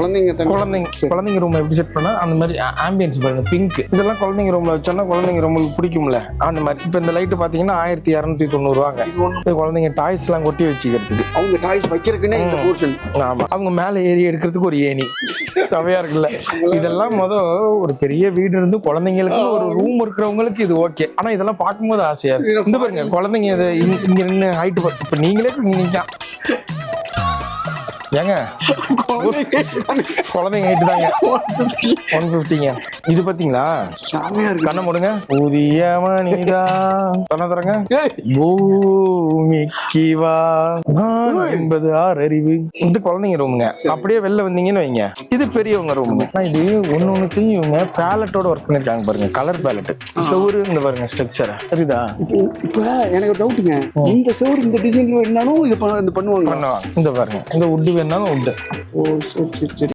குழந்தைங்க ரூம் எப்படி செட் பண்ணா அந்த மாதிரி ஆம்பியன்ஸ் பாருங்க, பிங்க். இதெல்லாம் குழந்தைங்க ரூம்ல வச்சோம்னா குழந்தைங்க ரூமுக்கு பிடிக்கும்ல, அந்த மாதிரி. இப்போ இந்த லைட் பாத்தீங்கன்னா 1290 ரூபாங்க. இது குழந்தைங்க டாய்ஸ் எல்லாம் கொட்டி வச்சுக்கிறதுக்கு, அவங்க டாய்ஸ் வைக்கிறதுக்குன்னே இந்த போர்ஷன். ஆமா, அவங்க மேல ஏறி எடுக்கிறதுக்கு ஒரு ஏணி. சவையா இருக்குல்ல. இதெல்லாம் ஒரு பெரிய வீடு இருந்து குழந்தைங்களுக்கு ஒரு ரூம் இருக்கிறவங்களுக்கு இது ஓகே. ஆனா இதெல்லாம் பார்க்கும்போது ஆசையா இருக்கு. இந்த பாருங்க குழந்தைங்க இங்க நின்று ஹைட். இப்ப நீங்களே ஏங்க குழந்தைங்க ஹைட் தாங்க 150ங்க. இது பாத்தீங்களா, கண்ணை மூடுங்க. புதிய மனிதா தரங்க பூமிக்கு வா என்பது 6 அறிவு. இது குழந்தைங்க ரூமுங்க. அப்படியே வெளில வந்தீங்கன்னு வைங்க, இது பெரியவங்க ரூமுங்க. இது ஒன்னொன்னுத்தையும் இவங்க பேலட்டோட ஒர்க் பண்ணிருக்காங்க பாருங்க, கலர் பேலட். செவுரு இந்த பாருங்க ஸ்ட்ரக்சர் தெரியுதா? இப்ப எனக்கு டவுட்டுங்க, இந்த செவுரு இந்த டிசைன் வேணாலும் இது பண்ணுவாங்க. இந்த பாருங்க, இந்த உட்டு வேணாலும் உண்டு. ஓ சரி சரி.